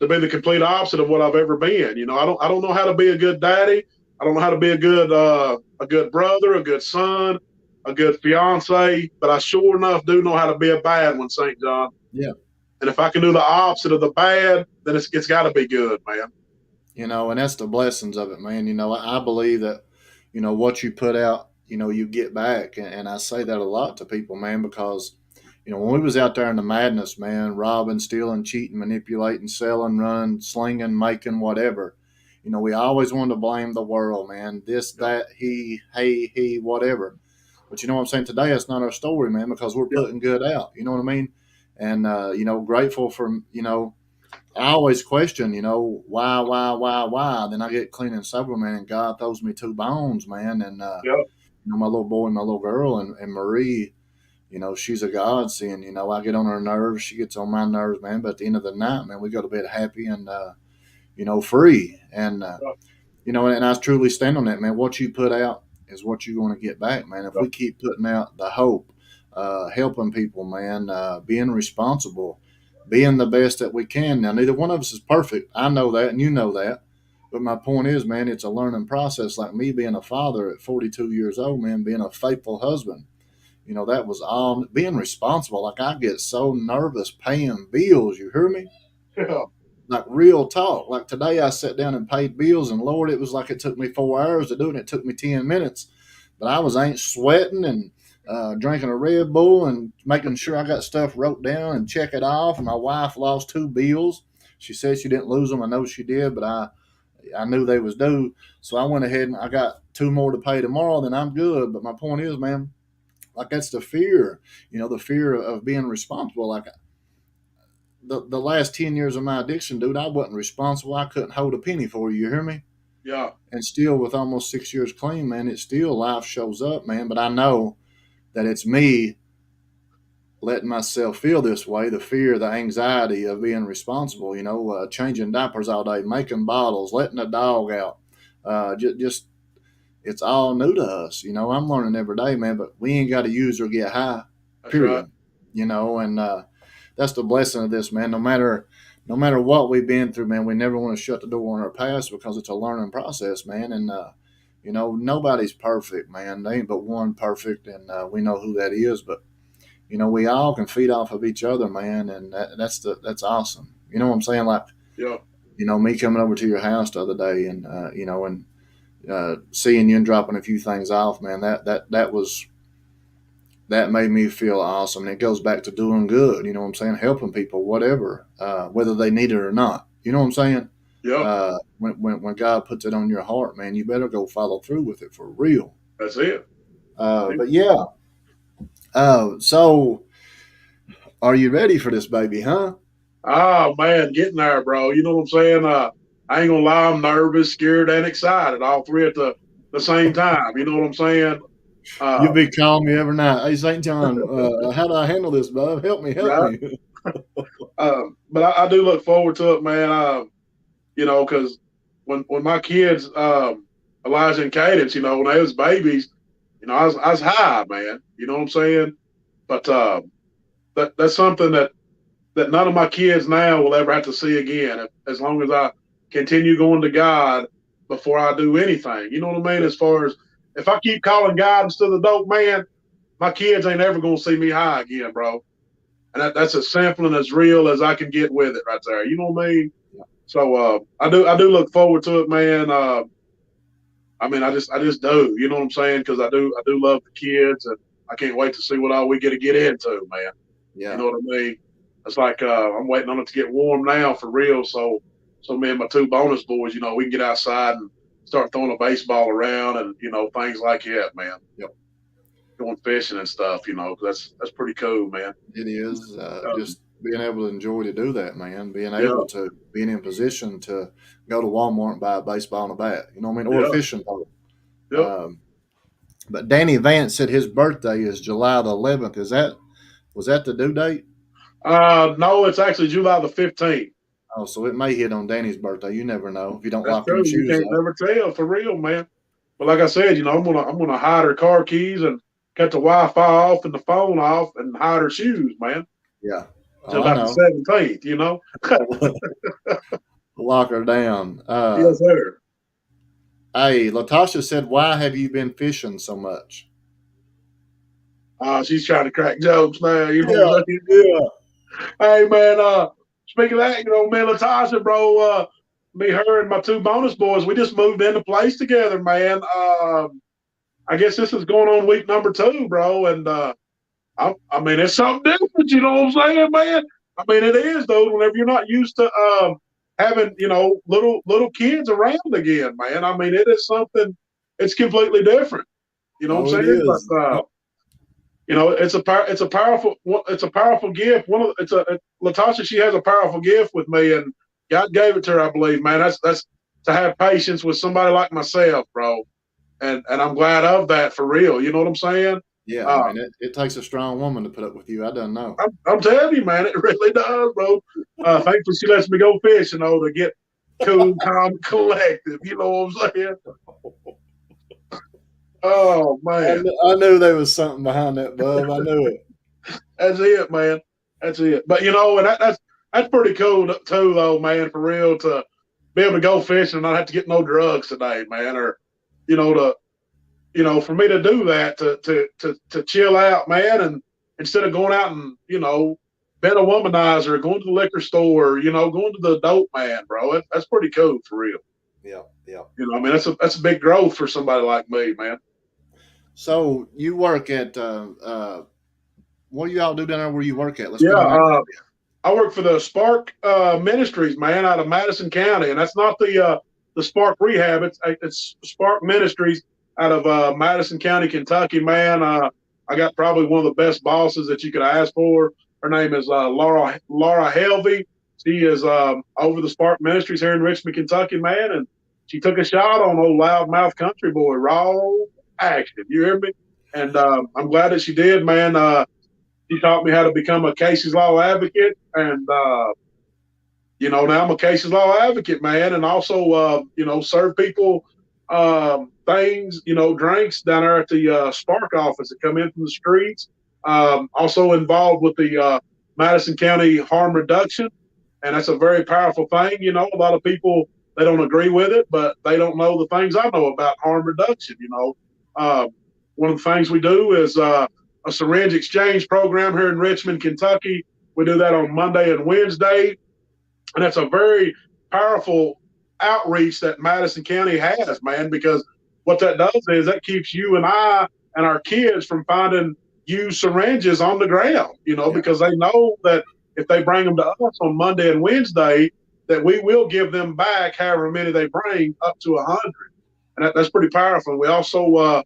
be the complete opposite of what I've ever been. I don't know how to be a good daddy. I don't know how to be a good brother, a good son, a good fiance. But I sure enough do know how to be a bad one, St. John. Yeah. And if I can do the opposite of the bad, then it's got to be good, man. And that's the blessings of it, man. I believe that, what you put out, you get back. And I say that a lot to people, man, because, when we was out there in the madness, man, robbing, stealing, cheating, manipulating, selling, running, slinging, making, whatever, we always wanted to blame the world, man. This, that, he, whatever. But you know what I'm saying? Today, it's not our story, man, because we're putting good out. You know what I mean? And, grateful for, I always question, why? Then I get clean and sober, man, and God throws me 2 bones, man. And, my little boy and my little girl and Marie, she's a godsend. I get on her nerves. She gets on my nerves, man. But at the end of the night, man, we go to bed happy and, free. And, and I truly stand on that, man. What you put out is what you're going to get back, man. If we keep putting out the hope, helping people, man, being responsible, being the best that we can. Now, neither one of us is perfect. I know that, and you know that. But my point is, man, it's a learning process. Like me being a father at 42 years old, man, being a faithful husband. That was all being responsible. Like I get so nervous paying bills. You hear me? Yeah. Like real talk. Like today I sat down and paid bills, and Lord, it was like it took me 4 hours to do it. And it took me 10 minutes. But I ain't sweating and drinking a Red Bull and making sure I got stuff wrote down and check it off. And my wife lost 2 bills. She said she didn't lose them. I know she did, but I knew they was due. So I went ahead and I got 2 more to pay tomorrow. Then I'm good. But my point is, man, like that's the fear, the fear of being responsible. Like the last 10 years of my addiction, dude, I wasn't responsible. I couldn't hold a penny for you. You hear me? Yeah, And still, with almost 6 years clean, man, it's still life shows up, man. But I know that it's me letting myself feel this way, the fear, the anxiety of being responsible, changing diapers all day, making bottles, letting the dog out. Just it's all new to us. I'm learning every day, man, but we ain't got to use or get high, that's right. period. And that's the blessing of this, man. No matter what we've been through, man, we never want to shut the door on our past because it's a learning process, man. And, nobody's perfect, man. They ain't but one perfect, and we know who that is. But, we all can feed off of each other, man. And that's awesome. You know what I'm saying? Like, Yeah, me coming over to your house the other day and, seeing you and dropping a few things off, man, that made me feel awesome. And it goes back to doing good, you know what I'm saying? Helping people, whatever, whether they need it or not. You know what I'm saying? yeah, When God puts it on your heart, man, you better go follow through with it for real. that's it. But yeah, so are you ready for this baby, huh? Oh man, getting there, bro. You know what I'm saying? I ain't gonna lie, I'm nervous, scared, and excited, all three at the same time. You know what I'm saying? You'll Uh, be calling me every night. Hey, St. John, how do I handle this, bub? Help me, help right. me. But I do look forward to it, man. Because when my kids, Elijah and Cadence, when they was babies, I was high, man. You know what I'm saying? But that's something that none of my kids now will ever have to see again, as long as I continue going to God before I do anything. You know what I mean? As far as if I keep calling God instead of the dope man, my kids ain't ever gonna see me high again, bro. And that's as simple and as real as I can get with it right there. You know what I mean? So I do look forward to it, man. I just do. You know what I'm saying? Because I do love the kids, and I can't wait to see what all we get into, man. You Yeah, know what I mean? It's like I'm waiting on it to get warm now for real. So me and my two bonus boys, we can get outside and start throwing a baseball around and things like that, man. yep, Going fishing and stuff, 'cause that's pretty cool, man. it is. Um, Just being able to enjoy to do that, man. yeah, Being in position to go to Walmart and buy a baseball and a bat. You know what I mean? Or a yeah, fishing pole. yeah. Um, but Danny Vance said his birthday is July the 11th. Was that the due date? No, it's actually July the 15th. Oh, so it may hit on Danny's birthday. You never know if you don't That's lock true. them You shoes can't up. never tell for real, man. But like I said, I'm gonna hide her car keys and cut the Wi-Fi off and the phone off and hide her shoes, man, Yeah. till Oh, I about the know. 17th. Lock her down. Yes, sir. Hey, Latasha said, "Why have you been fishing so much?" She's trying to crack jokes now. You know Yeah, what I'm saying? yeah. Hey, man. Speaking of that, me and Latasha, bro. Me, her, and my two bonus boys, we just moved into place together, man. I guess this is going on week number 2, bro, and I mean, it's something different. You know what I'm saying, man? I mean, it is though. Whenever you're not used to having, little kids around again, man. I mean, it is something. It's completely different. You know what Oh, I'm it saying? But is. it's a powerful gift. Latasha. She has a powerful gift with me, and God gave it to her. I believe, man. That's to have patience with somebody like myself, bro. And I'm glad of that for real. You know what I'm saying? Yeah, Uh, man. It takes a strong woman to put up with you. I don't know. I'm telling you, man, it really does, bro. Thankfully, she lets me go fish, to get cool, calm, collected. You know what I'm saying? Oh man, I knew there was something behind that, bub. I knew it. that's it, man. That's it. But and that's pretty cool too, though, man. For real, to be able to go fishing and not have to get no drugs today, man, or to for me to do that, to chill out, man, and instead of going out and being a womanizer, going to the liquor store, going to the dope man, bro. That's pretty cool for real. Yeah, yeah. I mean, that's a big growth for somebody like me, man. So you work at what do you all do down there where you work at? Let's Yeah, put them there. I work for the Spark Ministries, man, out of Madison County, and that's not the Spark Rehab. It's Spark Ministries out of Madison County, Kentucky, man. I got probably one of the best bosses that you could ask for. Her name is Laura Helvey. She is over the Spark Ministries here in Richmond, Kentucky, man, and she took a shot on old loudmouth country boy, raw action. You hear me? And I'm glad that she did, man. She taught me how to become a Casey's Law advocate, and now I'm a Casey's Law advocate, man, and also serve people things, drinks down there at the Spark office that come in from the streets. Also involved with the Madison County harm reduction, and that's a very powerful thing. A lot of people, they don't agree with it, but they don't know the things I know about harm reduction. One of the things we do is a syringe exchange program here in Richmond, Kentucky. We do that on Monday and Wednesday, and that's a very powerful outreach that Madison County has, man, because what that does is that keeps you and I and our kids from finding used syringes on the ground, because they know that if they bring them to us on Monday and Wednesday, that we will give them back however many they bring, up to 100. And that's pretty powerful. We also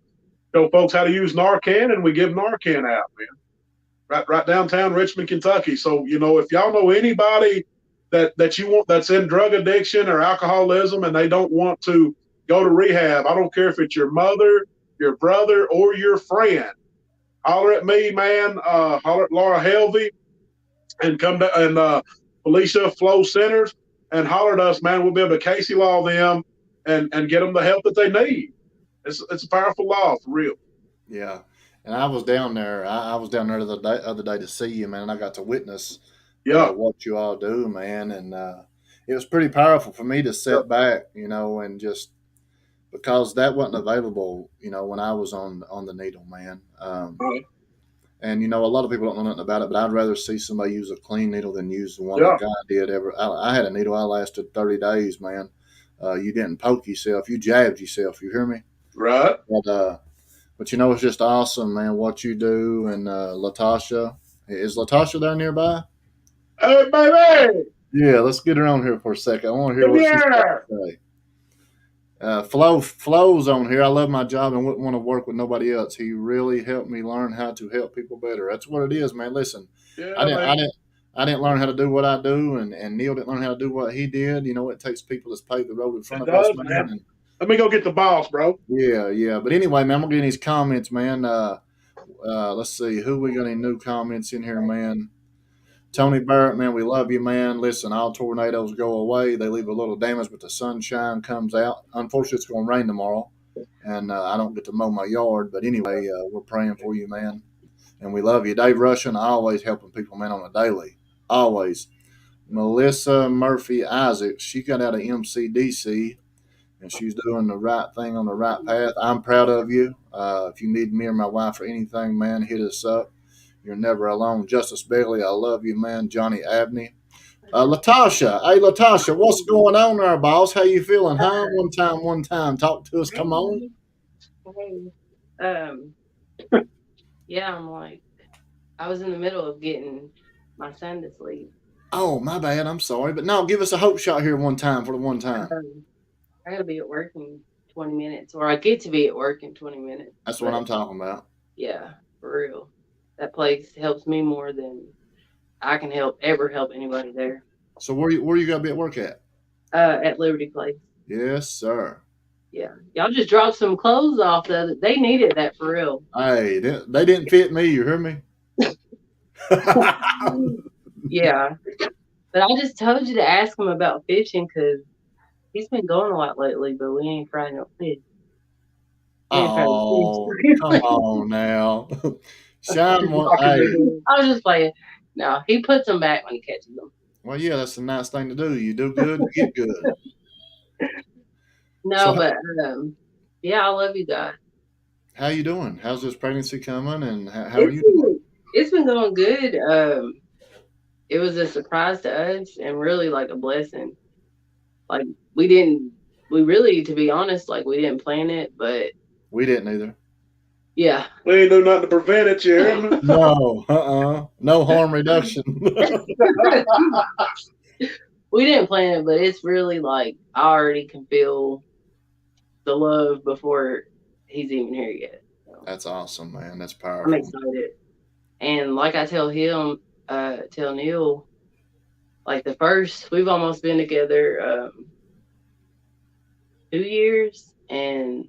show folks how to use Narcan, and we give Narcan out, man, right downtown Richmond, Kentucky. So, if y'all know anybody that you want that's in drug addiction or alcoholism and they don't want to go to rehab, I don't care if it's your mother, your brother, or your friend, holler at me, man. Holler at Laura Helvey, and come to and Felicia Flow Centers, and holler at us, man. We'll be able to Casey Law them and get them the help that they need. It's a powerful law, for real. Yeah. And I was down there. I was down there the other day to see you, man. And I got to witness what you all do, man. And it was pretty powerful for me to sit back, and just because that wasn't available, when I was on the needle, man. And a lot of people don't know nothing about it, but I'd rather see somebody use a clean needle than use the one that guy did. I had a needle. I lasted 30 days, man. You didn't poke yourself. You jabbed yourself. You hear me? Right. But it's just awesome, man, what you do. And Latasha, is Latasha there nearby? Hey, baby. Yeah, let's get her on here for a second. I want to hear what she's got to say. Flo's on here. I love my job and wouldn't want to work with nobody else. He really helped me learn how to help people better. That's what it is, man. Listen, I didn't learn how to do what I do, and Neal didn't learn how to do what he did. It takes people to pave the road in front of us, man. And, let me go get the boss, bro. Yeah. But anyway, man, I'm gonna get these comments, man. Let's see who we got any new comments in here, man. Tony Barrett, man, we love you, man. Listen, all tornadoes go away. They leave a little damage, but the sunshine comes out. Unfortunately, it's going to rain tomorrow, and I don't get to mow my yard. But anyway, we're praying for you, man, and we love you. Dave Russian, always helping people, man, on a daily. Always. Melissa Murphy Isaac, she got out of MCDC, and she's doing the right thing on the right path. I'm proud of you. If you need me or my wife or anything, man, hit us up. You're never alone. Justice Bailey, I love you, man. Johnny Abney. Latasha. Hey, Latasha, what's going on there, boss? How you feeling, huh? One time. Talk to us. Come on. Hey. Yeah, I'm like, I was in the middle of getting my son to sleep. Oh, my bad. I'm sorry. But no, give us a hope shot here one time for the one time. I got to be at work in 20 minutes, or I get to be at work in 20 minutes. That's what I'm talking about. Yeah, for real. That place helps me more than I can ever help anybody there. So where you got to be at work at? At Liberty Place. Yes, sir. Yeah. Y'all just dropped some clothes off. They needed that for real. Hey, they didn't fit me. You hear me? Yeah. But I just told you to ask him about fishing because he's been going a lot lately, but we ain't fried no fish. Oh, come on now. Sean, hey. I was just playing. No, he puts them back when he catches them. Well, yeah, that's a nice thing to do. You do good, you get good. No, but yeah, I love you guys. How you doing? How's this pregnancy coming, and how are you doing? It's been going good. It was a surprise to us and really like a blessing. Like we really, to be honest, like we didn't plan it, but we didn't either. Yeah. We ain't do nothing to prevent it, you hear me? No, no harm reduction. We didn't plan it, but it's really like I already can feel the love before he's even here yet. So. That's awesome, man. That's powerful. I'm excited. And like I tell him, tell Neal, like we've almost been together 2 years, and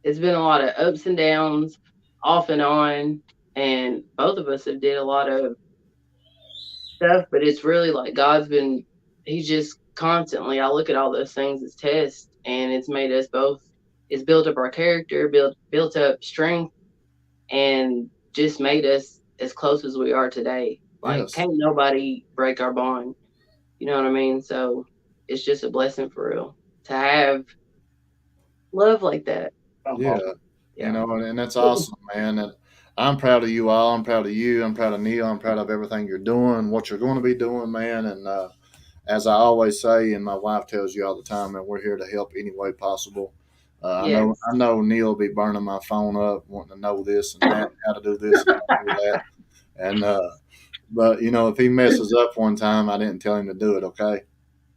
it's been a lot of ups and downs, off and on, and both of us have did a lot of stuff, but it's really like he's just constantly, I look at all those things as tests, and it's made us both, it's built up our character, built up strength, and just made us as close as we are today. Like, Yes. can't nobody break our bond. You know what I mean? So it's just a blessing for real to have love like that. Yeah. You Yeah. know, and that's awesome, man. And I'm proud of you all. I'm proud of you. I'm proud of Neal. I'm proud of everything you're doing, what you're going to be doing, man. And as I always say, and my wife tells you all the time, man, we're here to help any way possible. Yes. I know Neal will be burning my phone up, wanting to know this and that, how to do this and how to do that. And but you know, if he messes up one time, I didn't tell him to do it. Okay.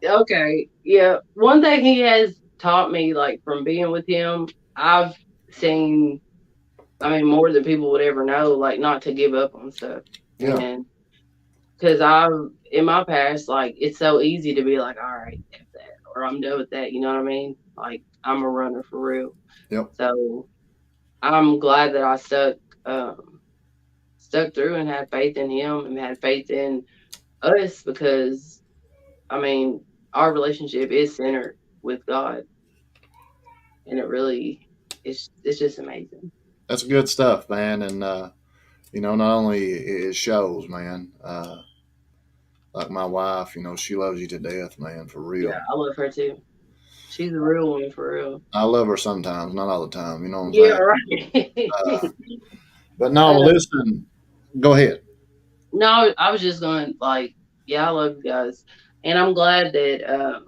Okay. Yeah. One thing he has taught me, like from being with him, I've seen, I mean, more than people would ever know, like not to give up on stuff. Yeah. And because in my past, like it's so easy to be like, all right, F that, or I'm done with that. You know what I mean? Like I'm a runner for real. Yep. So I'm glad that I stuck through and had faith in him and had faith in us, because I mean, our relationship is centered with God, and it really it's just amazing. That's good stuff, man. And you know, not only it shows, man. Like my wife, you know, she loves you to death, man, for Yeah, real. I love her too. She's a real one for real. I love her sometimes, not all the time. You know what I'm Yeah, saying? right. But no, uh, listen. Go ahead. no, I was just going like, yeah, I love you guys, and I'm glad that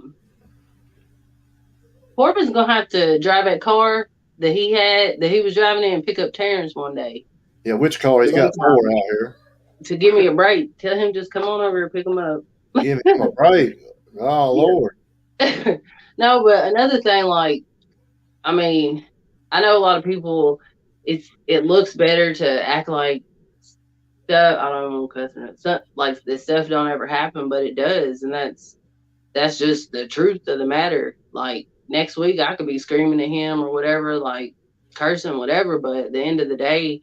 Corbin's gonna have to drive that car that he was driving in and pick up Terrence one day. Yeah, which car? He's One got four time out here. to give me a break. Tell him just come on over and pick him up. Give him a break. Oh Lord. Yeah. No, but another thing, like, I mean, I know a lot of people. It looks better to act like stuff. I don't know, cussing it. Like this stuff don't ever happen, but it does, and that's just the truth of the matter. Like next week, I could be screaming at him or whatever, like cursing, whatever. But at the end of the day,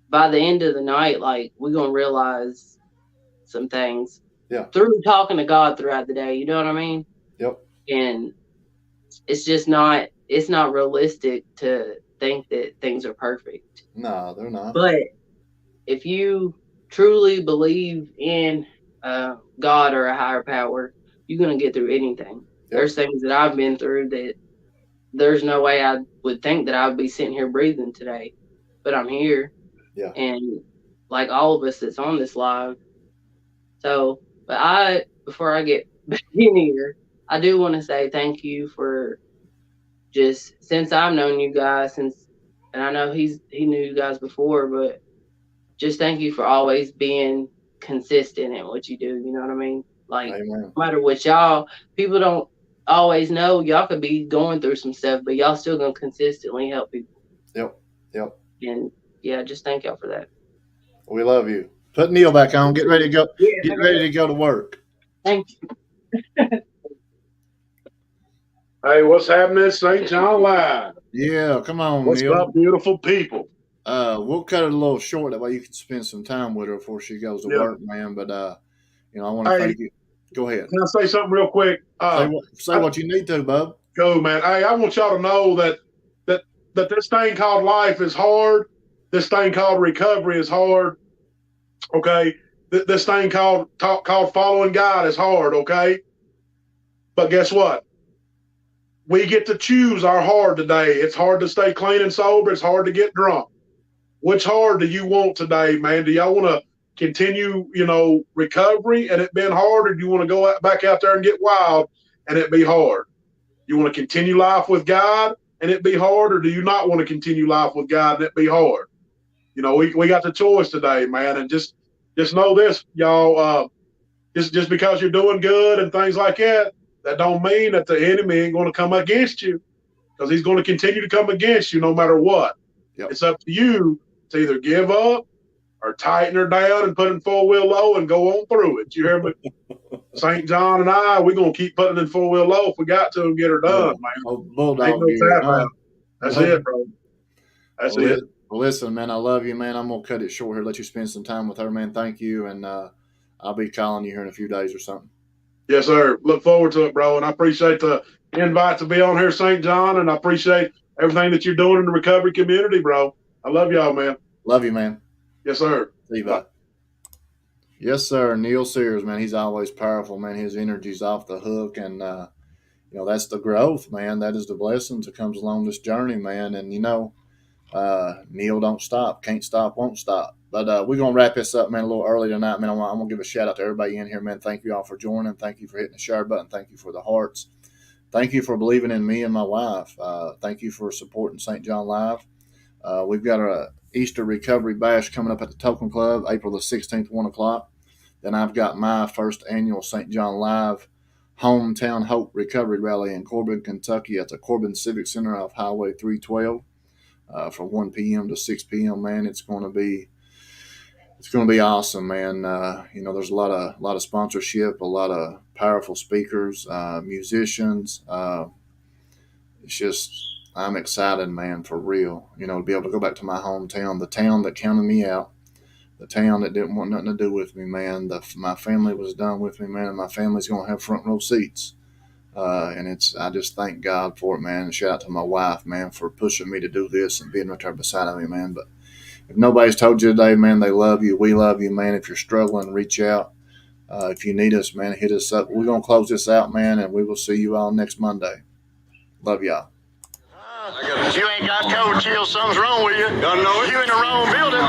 by the end of the night, like we're gonna realize some things Yeah. through talking to God throughout the day. You know what I mean? Yep. And it's not realistic to think that things are perfect. No, they're not. But if you truly believe in God or a higher power, you're gonna get through anything. Yep. There's things that I've been through that there's no way I would think that I would be sitting here breathing today, but I'm here. Yeah. And like all of us that's on this live. So, but before I get back in here, I do want to say thank you for just since I've known you guys and I know he knew you guys before, but just thank you for always being consistent in what you do. You know what I mean? Like Amen. no matter what people don't always know, y'all could be going through some stuff, but y'all still gonna consistently help people. Yep. Yep. And yeah, just thank y'all for that. We love you. Put Neal back on. Get ready to go. Yeah, Get ready to go to work. thank you. Hey, what's happening, St. John Live? Yeah, come on, What's Neal. up, beautiful people? We'll cut it a little short. That way you can spend some time with her before she goes to Yeah. work, man. But you know, I want to Hey. thank you. Go ahead. Can I say something real quick? Say what you need to, bub. Go, man. Hey, I want y'all to know that this thing called life is hard. This thing called recovery is hard. Okay. This thing called following God is hard. Okay. But guess what? We get to choose our hard today. It's hard to stay clean and sober. It's hard to get drunk. Which hard do you want today, man? Do y'all want to continue, recovery and it being hard, or do you want to go back out there and get wild and it be hard? You want to continue life with God and it be hard, or do you not want to continue life with God and it be hard? We got the choice today, man. And just know this, y'all. Just because you're doing good and things like that, that don't mean that the enemy ain't going to come against you, because he's going to continue to come against you no matter what. Yep. It's up to you to either give up or tighten her down and put in 4-wheel low and go on through it. You hear me? St. John and I, we're going to keep putting in 4-wheel low if we got to and get her done, man. Oh, bulldog Ain't no gear, tap out. That's it, bro. That's it. Well, listen, man, I love you, man. I'm going to cut it short here, let you spend some time with her, man. Thank you. And I'll be calling you here in a few days or something. Yes, sir. Look forward to it, bro. And I appreciate the invite to be on here, St. John. And I appreciate everything that you're doing in the recovery community, bro. I love y'all, man. Love you, man. Yes, sir. See you, bye. Yes, sir. Neal Sears, man. He's always powerful, man. His energy's off the hook. And, that's the growth, man. That is the blessings that comes along this journey, man. And, Neal don't stop. Can't stop, won't stop. But we're going to wrap this up, man, a little early tonight, man. I'm going to give a shout out to everybody in here, man. Thank you all for joining. Thank you for hitting the share button. Thank you for the hearts. Thank you for believing in me and my wife. Thank you for supporting St. John Live. We've got our Easter Recovery Bash coming up at the Token Club, April the 16th, 1 o'clock. Then I've got my first annual St. John Live Hometown Hope Recovery Rally in Corbin, Kentucky at the Corbin Civic Center off Highway 312 from 1 p.m. to 6 p.m., man. It's going to be awesome, man. There's a lot of sponsorship, a lot of powerful speakers, musicians. It's just, I'm excited, man, for real. To be able to go back to my hometown, the town that counted me out, the town that didn't want nothing to do with me, man. My family was done with me, man, and my family's going to have front row seats. I just thank God for it, man. And shout out to my wife, man, for pushing me to do this and being right there beside of me, man. But if nobody's told you today, man, they love you. We love you, man. If you're struggling, reach out. If you need us, man, hit us up. We're going to close this out, man, and we will see you all next Monday. Love y'all. You ain't got cold chill, something's wrong with you. Gotta know it. You in the wrong building.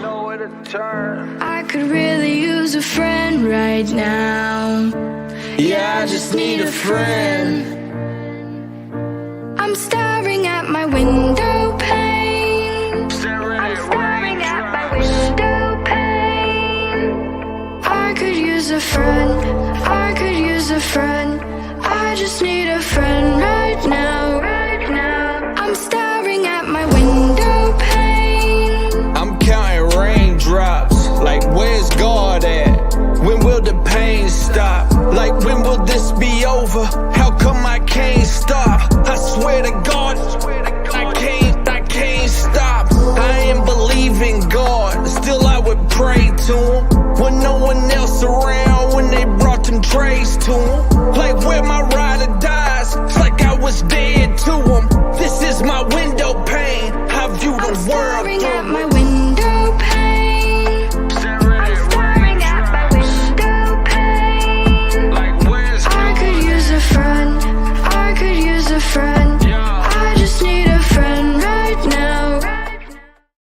Nowhere to turn. I could really use a friend right now. Yeah, I just need a friend. I'm staring at my window pane. I'm staring at my window pane. I could use a friend. I could use a friend. I just need a friend right now. Right now. I'm staring at my window pane. I'm counting raindrops. Like, where's God at? When will the pain stop? Like, when will this be over? How come I can't stop? I swear to God, I can't stop. I ain't believing God, still I would pray to him. When no one else around, when they brought them trays to him.